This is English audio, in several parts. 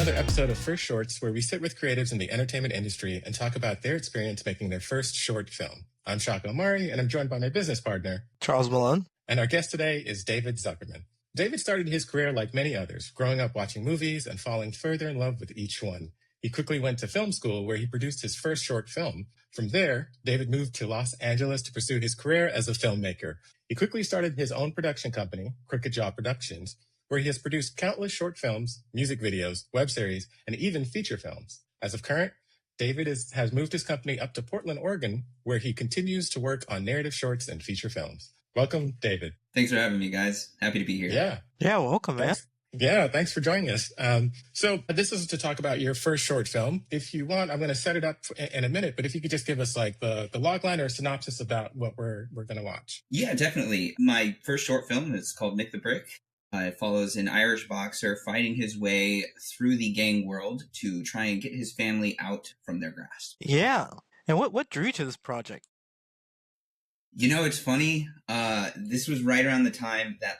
another episode of First Shorts, where we sit with creatives in the entertainment industry and talk about their experience making their first short film. I'm Shaka Omari, and I'm joined by my business partner, Charles Malone. And our guest today is David Zuckerman. David started his career like many others, growing up watching movies and falling further in love with each one. He quickly went to film school, where he produced his first short film. From there, David moved to Los Angeles to pursue his career as a filmmaker. He quickly started his own production company, Crooked Jaw Productions, where he has produced countless short films, music videos, web series, and even feature films. As of current, David has moved his company up to Portland, Oregon, where he continues to work on narrative shorts and feature films. Welcome, David. Thanks for having me, guys. Happy to be here. Yeah, welcome, man. Thanks for joining us. So this is to talk about your first short film. If you want, I'm going to set it up in a minute, but if you could just give us like the logline or synopsis about what we're going to watch. Yeah, definitely. My first short film is called Mick the Brick. It follows an Irish boxer fighting his way through the gang world to try and get his family out from their grasp. Yeah. And what drew you to this project? You know, it's funny. This was right around the time that,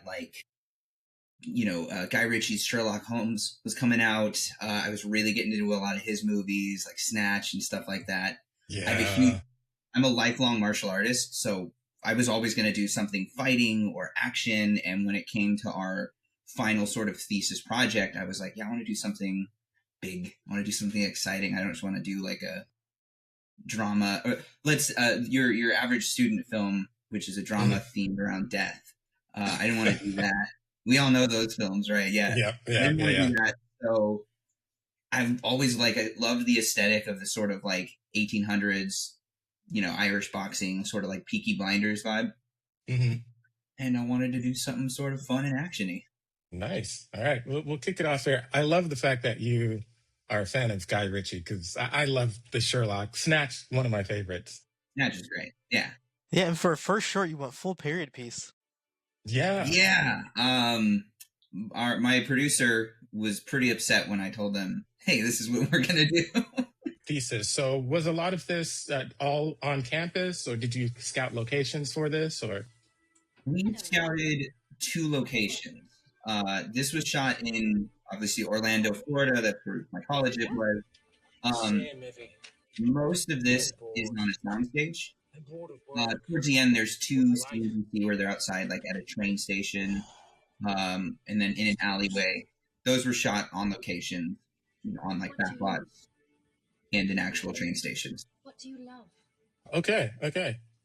Guy Ritchie's Sherlock Holmes was coming out. I was really getting into a lot of his movies, like Snatch and stuff like that. Yeah. I'm a lifelong martial artist, so I was always going to do something fighting or action. And when it came to our final sort of thesis project, I was like, yeah, I want to do something big. I want to do something exciting. I don't just want to do like a drama. Or your average student film, which is a drama themed around death. I didn't want to do that. We all know those films, right? Yeah. Yeah. I didn't want to do that. So I've always I loved the aesthetic of the sort of like 1800s, Irish boxing, sort of like Peaky Blinders vibe. Mm-hmm. And I wanted to do something sort of fun and actiony. Nice. All right. We'll kick it off here. I love the fact that you are a fan of Guy Ritchie, because I love the Sherlock. Snatch, one of my favorites. Snatch is great. Yeah. Yeah, and for a first short, you went full period piece. Yeah. Yeah. My producer was pretty upset when I told them, hey, this is what we're going to do. Thesis. So was a lot of this all on campus, or did you scout locations for this? Or we scouted 2 locations. This was shot in obviously Orlando, Florida. That's where my college it was. Most of this is on a soundstage. Towards the end, there's 2 scenes you see where they're outside, like at a train station, and then in an alleyway. Those were shot on location, on like back lots and in actual train stations. What do you love? Okay.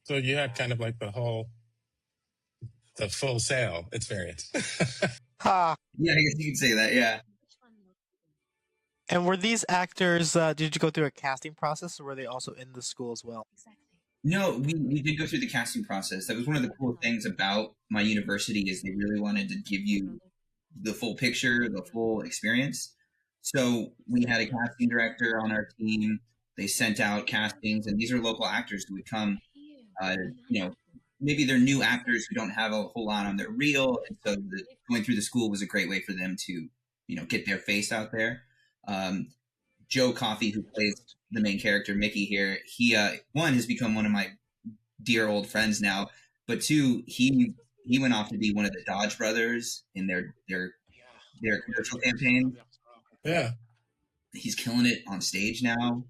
So you had kind of like the full sail experience. Ha! Yeah, I guess you could say that, yeah. And were these actors, did you go through a casting process, or were they also in the school as well? Exactly. No, we did go through the casting process. That was one of the cool things about my university, is they really wanted to give you the full picture, the full experience. So we had a casting director on our team. They sent out castings, and these are local actors who would come, maybe they're new actors who don't have a whole lot on their reel. And so going through the school was a great way for them to, get their face out there. Joe Coffey, who plays the main character, Mickey here, he, one, has become one of my dear old friends now, but 2, he went off to be one of the Dodge brothers in their commercial campaign. Yeah. He's killing it on stage now.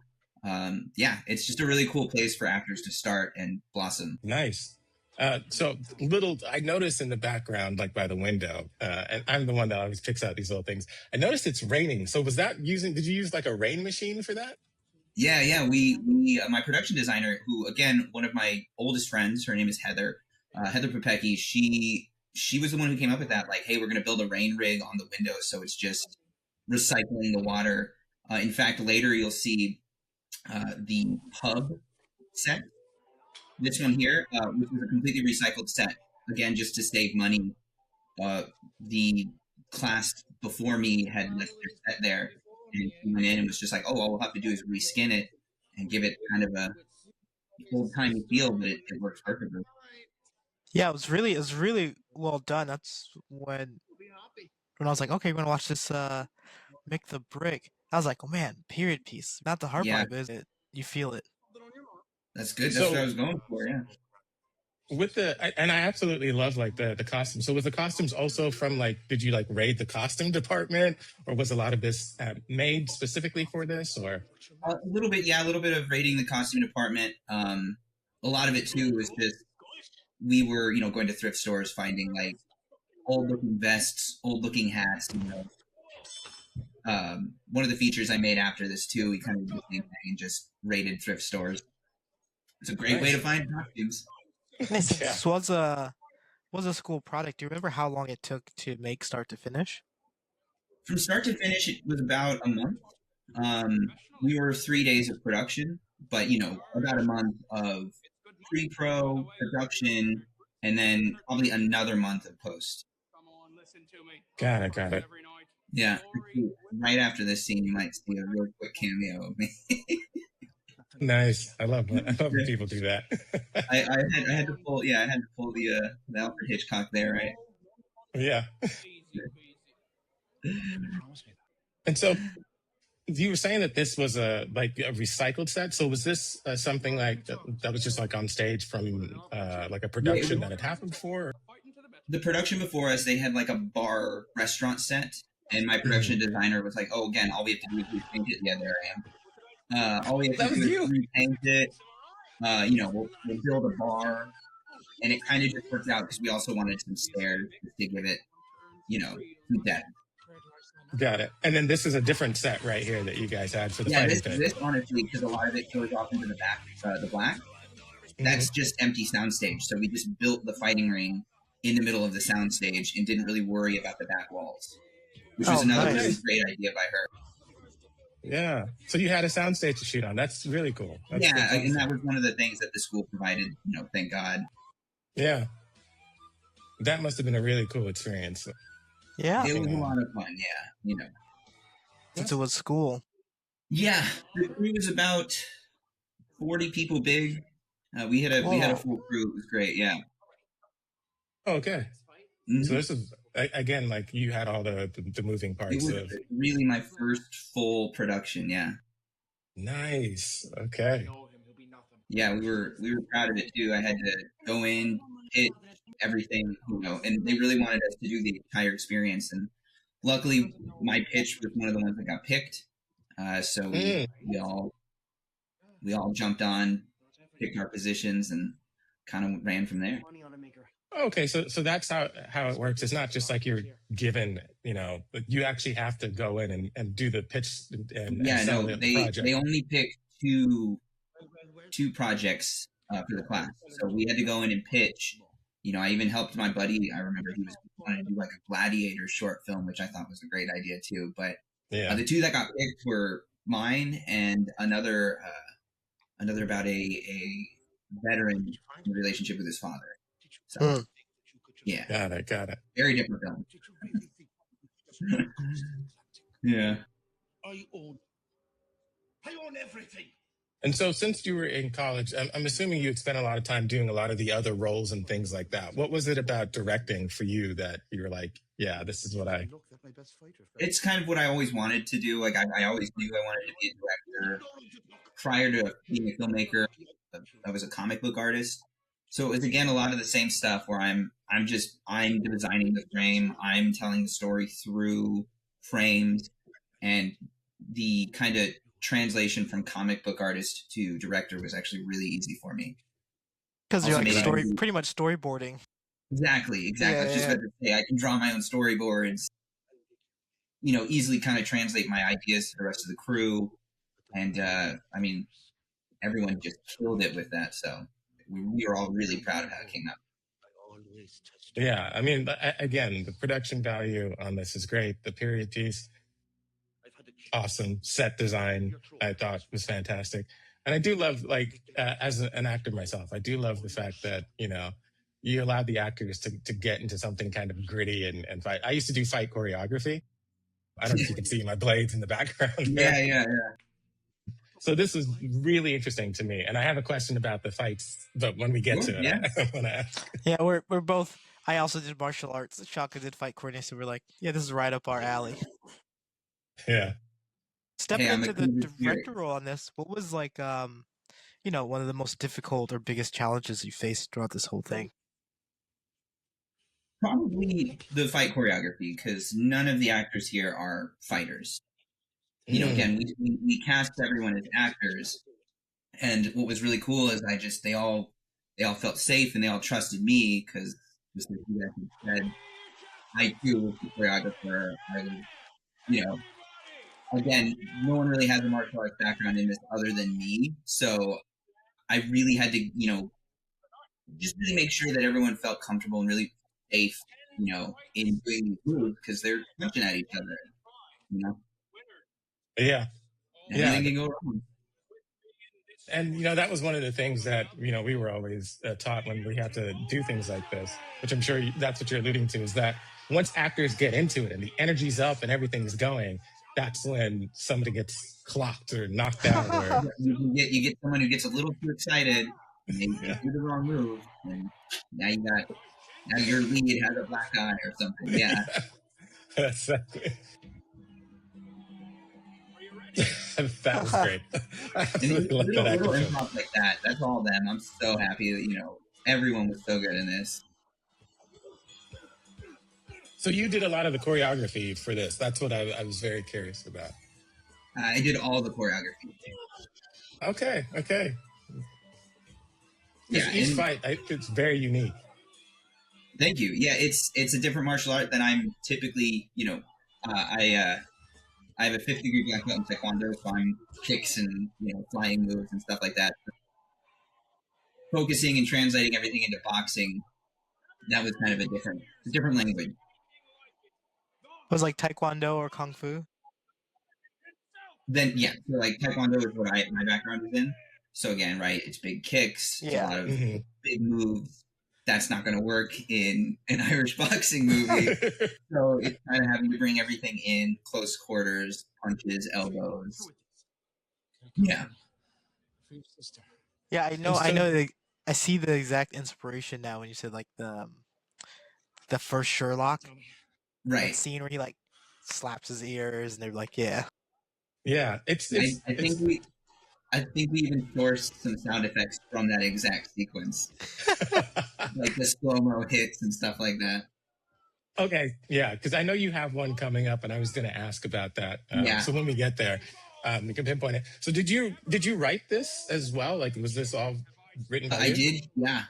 It's just a really cool place for actors to start and blossom. Nice. So I noticed in the background, like by the window, and I'm the one that always picks out these little things. I noticed it's raining. So did you use like a rain machine for that? Yeah. We my production designer, who, again, one of my oldest friends, her name is Heather Popecki. She was the one who came up with that. Like, hey, we're going to build a rain rig on the window, so it's just recycling the water. In fact, later you'll see the pub set. This one here, which was a completely recycled set, again, just to save money. The class before me had left their set there, and he went in and was just like, oh, all we'll have to do is reskin it and give it kind of a old-timey feel, but it works perfectly. Yeah, it was really well done. That's when I was like, okay, we're going to watch this Mick the Brick. I was like, oh man, period piece. Not the hard part, but you feel it. That's good. That's what I was going for, yeah. With and I absolutely love like the costumes. So was the costumes also from like, did you like raid the costume department, or was a lot of this made specifically for this, or? A little bit, yeah, a little bit of raiding the costume department. A lot of it too was just we were, going to thrift stores, finding like old looking vests, old looking hats. One of the features I made after this too, we kind of did the same thing and just raided thrift stores. It's a great way to find costumes. This was a school product. Do you remember how long it took to make start to finish? From start to finish, it was about a month. We were 3 days of production, but about a month of pre-pro production, and then probably another month of post. Got it. Yeah, right after this scene, you might see a real quick cameo of me. Nice. I love when people do that. I had to pull the Alfred Hitchcock there, right? Yeah. And so you were saying that this was a recycled set. So was this something like that was just like on stage from like a production that had happened before? The production before us, they had like a bar restaurant set, and my production designer was like, "Oh, again, all we have to do is repaint it." Yeah, there I am. All we have to do is repaint it. We'll build a bar, and it kind of just worked out because we also wanted some stairs to give it, some depth. Got it. And then this is a different set right here that you guys had for the fighting pit. This honestly, because a lot of it goes off into the back, the black. That's just empty soundstage. So we just built the fighting ring in the middle of the soundstage and didn't really worry about the back walls, which was another really great idea by her. Yeah. So you had a soundstage to shoot on. That's really cool. That's and that was one of the things that the school provided. Thank God. Yeah. That must have been a really cool experience. Yeah. It was a lot of fun. Yeah. Since it was school. Yeah. The crew was about 40 people big. We had a full crew. It was great. Yeah. Okay. Mm-hmm. So this is again like you had all the moving parts. It was really my first full production. Yeah. Nice. Okay. Yeah, we were proud of it too. I had to go in, pitch everything, and they really wanted us to do the entire experience. And luckily, my pitch was one of the ones that got picked. So we all jumped on, picked our positions, and kind of ran from there. Okay, so that's how it works. It's not just like you're given, you actually have to go in and do the pitch and sell the project. They only picked two projects for the class, so we had to go in and pitch. I even helped my buddy. I remember he was wanting to do like a gladiator short film, which I thought was a great idea too. But the two that got picked were mine and another about a veteran in a relationship with his father. So, yeah. Got it. Very different film. Yeah. I own everything. And so since you were in college, I'm assuming you had spent a lot of time doing a lot of the other roles and things like that. What was it about directing for you that you were like, yeah, this is what I... It's kind of what I always wanted to do. Like I always knew I wanted to be a director. Prior to being a filmmaker, I was a comic book artist. So it was, again, a lot of the same stuff where I'm designing the frame. I'm telling the story through frames, and the kind of translation from comic book artist to director was actually really easy for me. Because you're like pretty much storyboarding. Exactly. I was just about to say, I can draw my own storyboards, easily kind of translate my ideas to the rest of the crew. And, everyone just killed it with that. So we were all really proud of how it came out. Yeah. Again, the production value on this is great. The period piece, awesome. Set design, I thought was fantastic. And I do love, as an actor myself, I do love the fact that, you allowed the actors to get into something kind of gritty and fight. I used to do fight choreography. I don't know if you can see my blades in the background. Yeah. So this is really interesting to me. And I have a question about the fights, but when we get to it, I want to ask. Yeah, we're both... I also did martial arts. Shaka did fight coordination. We're like, yeah, this is right up our alley. Yeah. Stepping into the director role on this, what was one of the most difficult or biggest challenges you faced throughout this whole thing? Probably the fight choreography, because none of the actors here are fighters. Again, we cast everyone as actors, and what was really cool is they all felt safe and they all trusted me because, just as you guys said, I too was the choreographer. I was, again, no one really has a martial arts background in this other than me, so I really had to, just really make sure that everyone felt comfortable and really safe, in doing these moves because they're punching at each other, Yeah. Anything can go wrong. And, that was one of the things that, we were always taught when we had to do things like this, which I'm sure that's what you're alluding to, is that once actors get into it and the energy's up and everything's going, that's when somebody gets clocked or knocked out. Or you get someone who gets a little too excited and they do the wrong move, and now your lead has a black eye or something. Yeah. Exactly. That was great. I really love that little action. improv like that. That's all them. I'm so happy that everyone was so good in this. So you did a lot of the choreography for this. That's what I was very curious about. I did all the choreography. Okay. Yeah, each fight, it's very unique. Thank you. Yeah, it's a different martial art than I'm typically. I have a 5th degree black belt in Taekwondo, so I'm kicks and flying moves and stuff like that. Focusing and translating everything into boxing, that was kind of a different language. It was like Taekwondo or Kung Fu? Then yeah, so like Taekwondo is what my background is in. So again, right, it's big kicks, it's a lot of big moves. That's not going to work in an Irish boxing movie. So it's kind of having to bring everything in close quarters, punches, elbows. Yeah. Yeah, I know. I see the exact inspiration now when you said like the first Sherlock, right? That scene where he like slaps his ears, and they're like, yeah. I think we even sourced some sound effects from that exact sequence, like the slow-mo hits and stuff like that. Okay, yeah, because I know you have one coming up, and I was going to ask about that. Yeah. So when we get there, we can pinpoint it. So did you write this as well? Like, was this all written by you? I did. Yeah.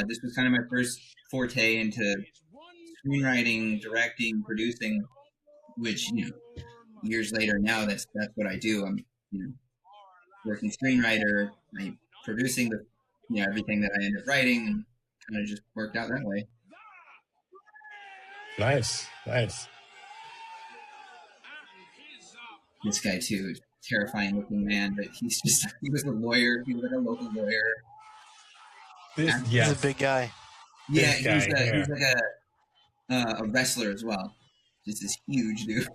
This was kind of my first forte into screenwriting, directing, producing, which years later now that's what I do. I'm working screenwriter, I'm producing the everything that I end up writing, and kind of just worked out that way. Nice. This guy too, terrifying looking man, but he was a lawyer. He was like a local lawyer. He's a big guy. Yeah, he's like a wrestler as well. Just this huge dude.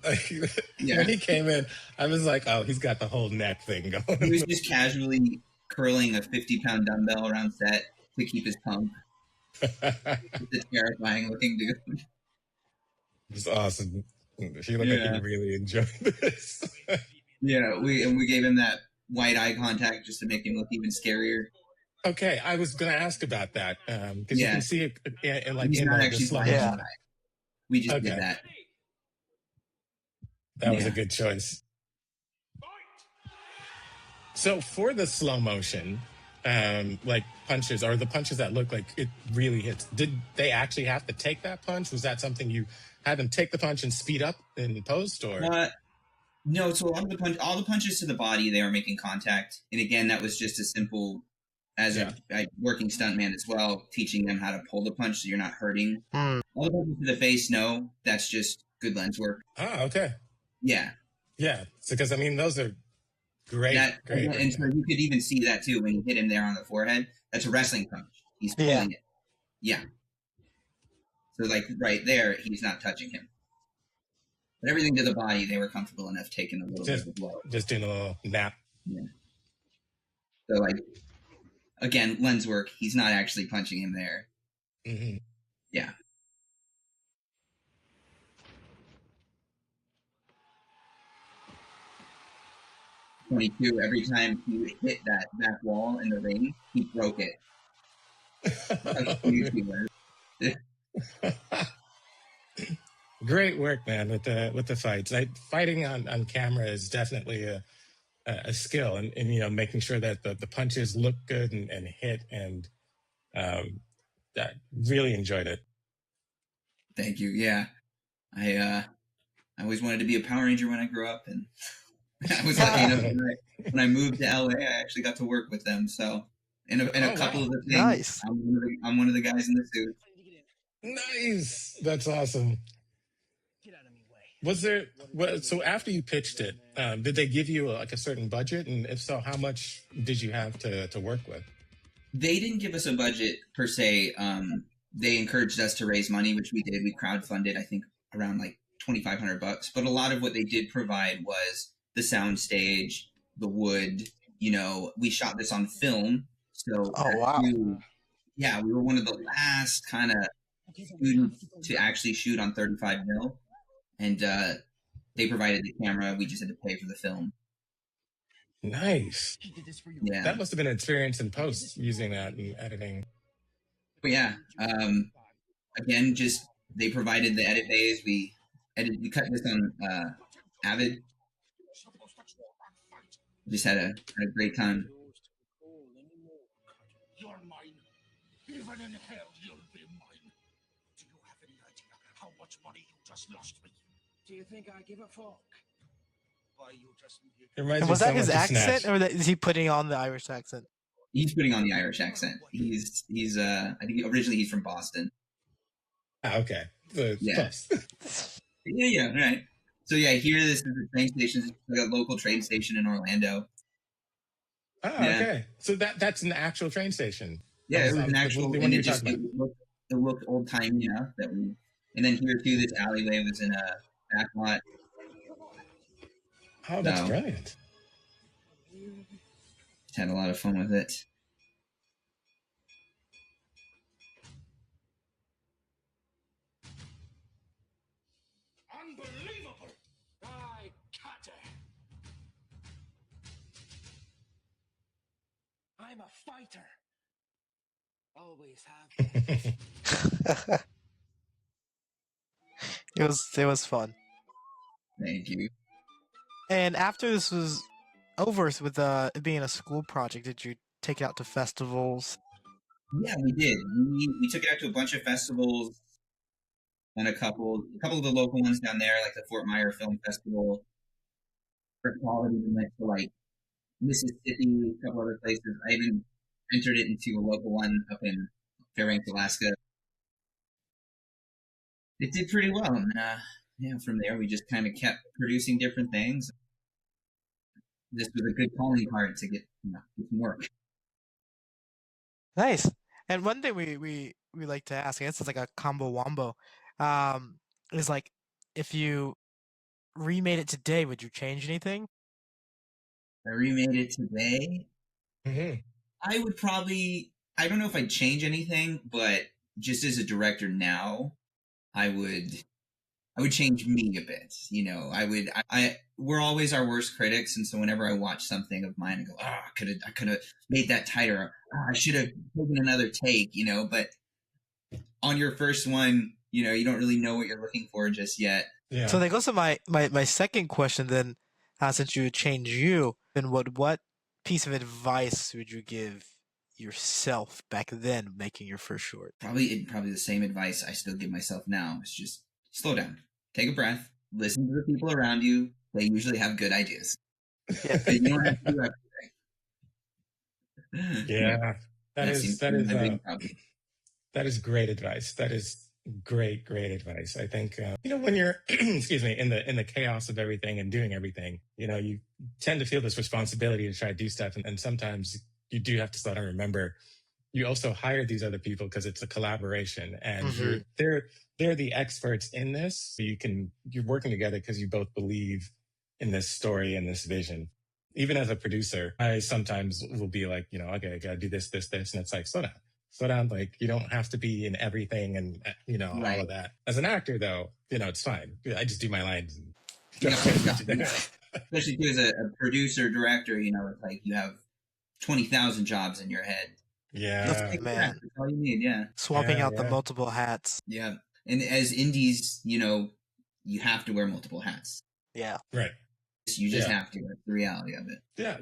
When he came in, I was like, oh, he's got the whole neck thing going. He was just casually curling a 50-pound dumbbell around set to keep his pump. It's a terrifying looking dude. It's awesome. He looked like he really enjoyed this. Yeah, we gave him that wide eye contact just to make him look even scarier. Okay, I was going to ask about that because you can see it in like he's in not the actually slow motion. We just did that. That was a good choice. So for the slow motion, like punches, or the punches that look like it really hits, did they actually have to take that punch? Was that something you had them take the punch and speed up in post, or? No, so all the punches to the body, they were making contact. And again, that was just as simple as a working stuntman as well, teaching them how to pull the punch so you're not hurting. All the punches to the face, no, that's just good lens work. Ah, okay. Yeah. Yeah, because I mean, those are great. Great. And so you could even see that too when you hit him there on the forehead. That's a wrestling punch. He's pulling it. Yeah. So like right there, he's not touching him. But everything to the body, they were comfortable enough taking a little bit of a blow. Just doing a little nap. Yeah. So like, again, lens work. He's not actually punching him there. Mm-hmm. Yeah. 22, every time he hit that wall in the ring, he broke it. Great work, man, with the fights. Fighting on camera is definitely a skill, and making sure that the punches look good and hit, and I really enjoyed it. Thank you. Yeah, I always wanted to be a Power Ranger when I grew up, and I was lucky enough when I moved to LA, I actually got to work with them. So in a couple of the things, nice. I'm one of the guys in the suit. Nice, that's awesome. Was there so after you pitched it, did they give you a certain budget, and if so, how much did you have to work with? They didn't give us a budget per se. They encouraged us to raise money, which we did. We crowdfunded, I think, around like $2,500. But a lot of what they did provide was the sound stage, the wood. We shot this on film, so wow. Yeah, we were one of the last kind of students to actually shoot on 35 mil, and they provided the camera. We just had to pay for the film. Nice. Yeah, that must have been an experience in post using that and editing. But yeah, again, just they provided the edit bays. We cut this on Avid. Just had a great time. You're mine. Even in hell, you'll be mine. Do you have any idea how much money you just lost me? Do you think I give a fuck? Why you just... Was that his accent, or is he putting on the Irish accent? He's putting on the Irish accent. He's I think originally he's from Boston. Okay. Yeah. yeah, right. So yeah, here this is the train station. It's like a local train station in Orlando. Oh, yeah. Okay. So that's an actual train station. Yeah, it was an actual. And it looked old timey enough that we. And then here too, this alleyway was in a back lot. Oh, that's brilliant. Just had a lot of fun with it. Unbelievable! I cut it. I'm a fighter. Always have. It was fun. Thank you. And after this was over with it being a school project, did you take it out to festivals? Yeah, we did. We took it out to a bunch of festivals, and a couple of the local ones down there, like the Fort Myer Film Festival. For quality, we went to like Mississippi, a couple other places. I even entered it into a local one up in Fairbanks, Alaska. It did pretty well, and from there we just kind of kept producing different things. This was a good calling card to get some work. Nice. And one thing we like to ask, I guess it's like a combo wombo, is like, if you remade it today, would you change anything? If I remade it today, I would probably, I don't know if I'd change anything, but just as a director now, I would change me a bit. We're always our worst critics, and so whenever I watch something of mine, I go, I could have made that tighter. I should have taken another take, But on your first one, you don't really know what you're looking for just yet. Yeah. So that goes to my second question then. Since you would change you, then what piece of advice would you give yourself back then making your first short? Probably the same advice I still give myself now. It's just slow down, take a breath, listen to the people around you. They usually have good ideas. Yeah. You don't have to do everything. Yeah. That is great advice. That is great advice. I think when you're excuse me, in the chaos of everything and doing everything, you tend to feel this responsibility to try to do stuff, and sometimes you do have to slow down and remember you also hired these other people because it's a collaboration, and they're the experts in this. So you're working together because you both believe in this story and this vision. Even as a producer, I sometimes will be like, okay, I gotta do this, and it's like, slow down. Like, you don't have to be in everything and, all of that. As an actor, though, it's fine. I just do my lines. You got full stop. Especially too, as a producer, director, you know, it's like you have 20,000 jobs in your head. Yeah. Man. That's all you need, yeah. Swapping Yeah, out the yeah. multiple hats. Yeah. And as indies, you know, you have to wear multiple hats. Yeah. Right. You just Yeah. have to. That's the reality of it. Yeah.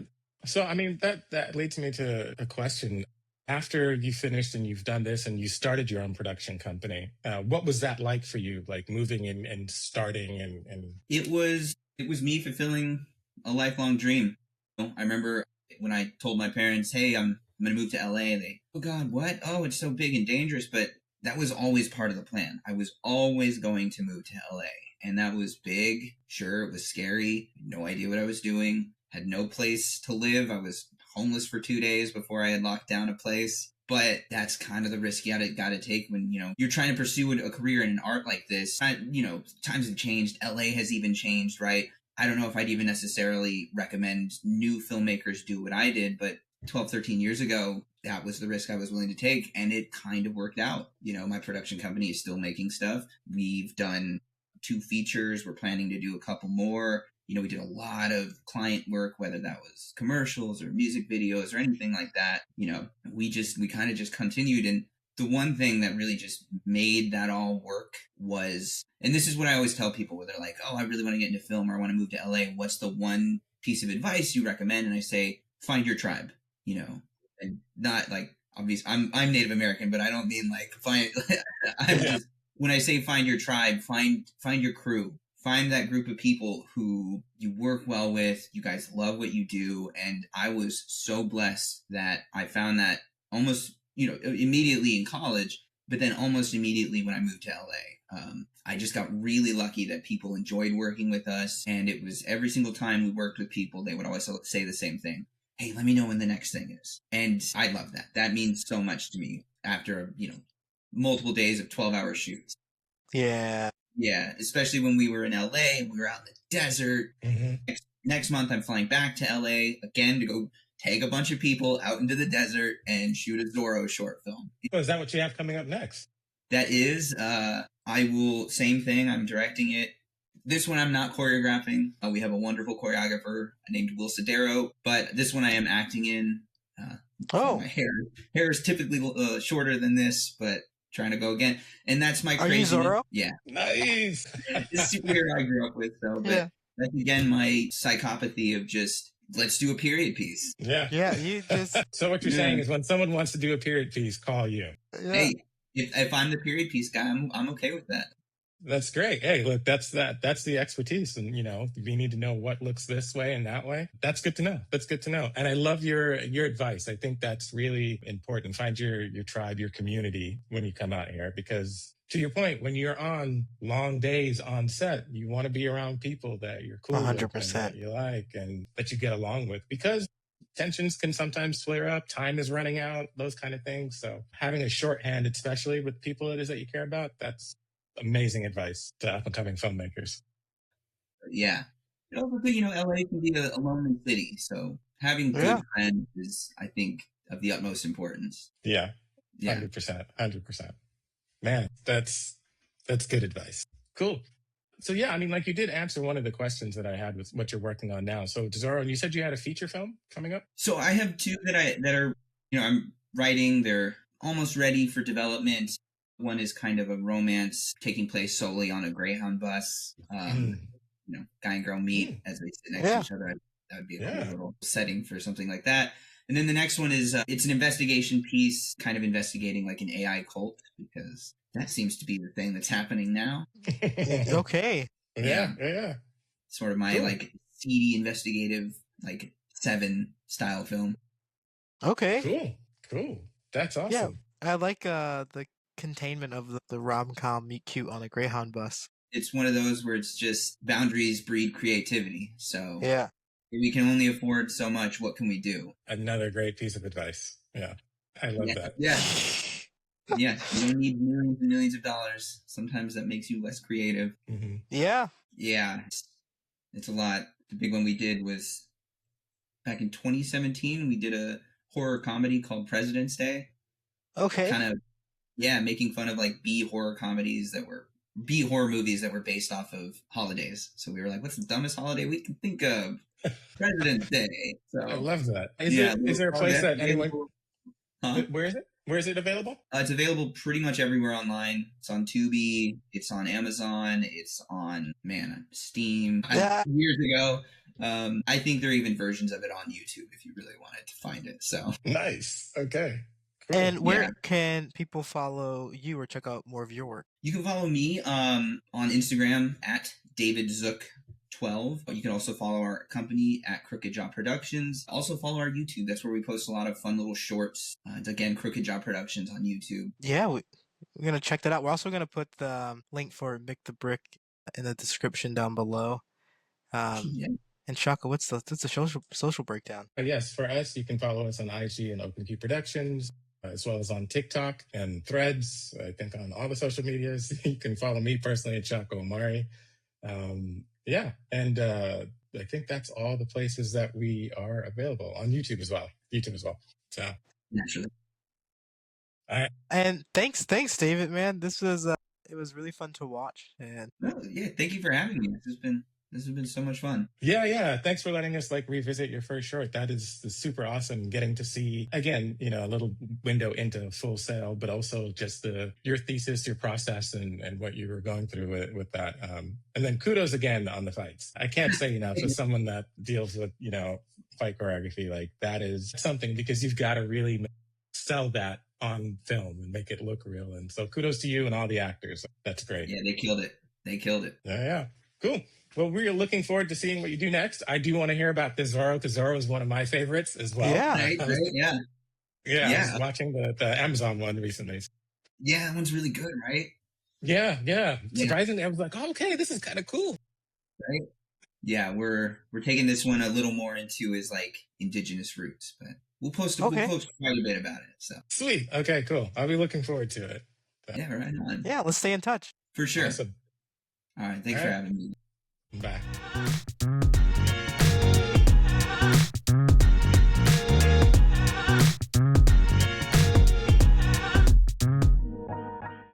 So, I mean, that leads me to a question. After you finished and you've done this and you started your own production company, what was that like for you? Like moving and starting and It was me fulfilling a lifelong dream. I remember when I told my parents, "Hey, I'm going to move to LA," and they, "Oh God, what? Oh, it's so big and dangerous." But that was always part of the plan. I was always going to move to LA, and that was big. Sure, it was scary. No idea what I was doing. Had no place to live. I was homeless for 2 days before I had locked down a place. But that's kind of the risk you gotta take when, you know, you're trying to pursue a career in an art like this. You know, times have changed. LA has even changed, right? I don't know if I'd even necessarily recommend new filmmakers do what I did, but 12, 13 years ago, that was the risk I was willing to take. And it kind of worked out. You know, my production company is still making stuff. We've done 2 features. We're planning to do a couple more. You know, we did a lot of client work, whether that was commercials or music videos or anything like that. You know, we kind of just continued. And the one thing that really just made that all work was, and this is what I always tell people where they're like, "Oh, I really want to get into film or I want to move to LA. What's the one piece of advice you recommend?" And I say, find your tribe, you know, and not like, obviously I'm Native American, but I don't mean like find, when I say find your tribe, find your crew. Find that group of people who you work well with, you guys love what you do. And I was so blessed that I found that almost, you know, immediately in college, but then almost immediately when I moved to LA. I just got really lucky that people enjoyed working with us. And it was every single time we worked with people, they would always say the same thing. "Hey, let me know when the next thing is." And I love that. That means so much to me after, you know, multiple days of 12-hour shoots. Yeah. Yeah, especially when we were in LA and we were out in the desert. Mm-hmm. Next month, I'm flying back to LA again to go take a bunch of people out into the desert and shoot a Zorro short film. Oh, is that what you have coming up next? That is, same thing, I'm directing it. This one I'm not choreographing. We have a wonderful choreographer named Will Sedero, but this one I am acting in. My hair is typically shorter than this, but trying to go again. And that's my crazy. Are you Zorro? Yeah. Nice. It's a superhero I grew up with, though. But that's again my psychopathy of just, let's do a period piece. Yeah. Yeah, you just. So what you're saying is when someone wants to do a period piece, call you. Yeah. Hey, if I'm the period piece guy, I'm okay with that. That's great. Hey, look, that's the expertise. And, you know, we need to know what looks this way and that way. That's good to know. That's good to know. And I love your advice. I think that's really important. Find your tribe, your community when you come out here, because to your point, when you're on long days on set, you want to be around people that you're cool 100%. with and that you like and that you get along with, because tensions can sometimes flare up. Time is running out, those kind of things. So having a shorthand, especially with people it is that you care about, that's amazing advice to up-and-coming filmmakers. Yeah. Also, you know, LA can be a lonely city, so having good friends is, I think, of the utmost importance. Yeah. 100%. Man, that's good advice. Cool. So yeah, I mean, like you did answer one of the questions that I had with what you're working on now. So Zorro, you said you had a feature film coming up? So I have 2 that are, you know, I'm writing. They're almost ready for development. One is kind of a romance taking place solely on a Greyhound bus. You know, guy and girl meet as they sit next to each other. That would be a cool little setting for something like that. And then the next one is, it's an investigation piece, kind of investigating like an AI cult, because that seems to be the thing that's happening now. Okay. Yeah. Sort of my like seedy investigative, like Seven style film. Okay. Cool. That's awesome. Yeah, I like the containment of the rom-com meet cute on a Greyhound bus. It's one of those where it's just boundaries breed creativity. So yeah, we can only afford so much. What can we do? Another great piece of advice. Yeah, I love that. Yeah. Yeah, you don't need millions and millions of dollars. Sometimes that makes you less creative. Mm-hmm. Yeah. It's a lot. The big one we did was back in 2017. We did a horror comedy called President's Day. Okay. Kind of, making fun of like B horror comedies that were B horror movies that were based off of holidays. So we were like, what's the dumbest holiday we can think of? President's Day. So I love that. Is there a oh, place that's that anyone? available. Huh? Where is it? Where is it available? It's available pretty much everywhere online. It's on Tubi. It's on Amazon. It's on Steam. Yeah. Years ago. I think there are even versions of it on YouTube if you really wanted to find it. So Nice. Okay. Cool. And where can people follow you or check out more of your work? You can follow me on Instagram at David Zuck12. You can also follow our company at Crooked Jaw Productions. Also follow our YouTube. That's where we post a lot of fun little shorts. It's again Crooked Jaw Productions on YouTube. Yeah, we're gonna check that out. We're also gonna put the link for Mick the Brick in the description down below. And Shaka, what's the social breakdown? Yes, for us, you can follow us on IG and Open Key Productions, as well as on TikTok and Threads. I think on all the social medias. You can follow me personally at Shaka Omari. And I think that's all the places that we are available on YouTube as well. So naturally. All right. And thanks, David, man. This was it was really fun to watch. And thank you for having me. This has been so much fun. Yeah. Thanks for letting us revisit your first short. That is super awesome. Getting to see again, a little window into Full Sail, but also just your thesis, your process, and what you were going through with that. And then kudos again on the fights. I can't say enough for someone that deals with fight choreography. Like that is something because you've got to really sell that on film and make it look real. And so kudos to you and all the actors. That's great. Yeah, they killed it. Yeah. Cool. Well, we're looking forward to seeing what you do next. I do want to hear about this Zorro because Zorro is one of my favorites as well. Yeah. Right? Yeah. I was watching the Amazon one recently. Yeah, that one's really good, right? Yeah. Surprisingly, I was like, oh, okay, this is kind of cool. Right? Yeah, we're taking this one a little more into his indigenous roots, but we'll post quite a bit about it. So sweet. Okay, cool. I'll be looking forward to it. Yeah, right on. Yeah, let's stay in touch. For sure. Awesome. All right, thanks for having me. Bye.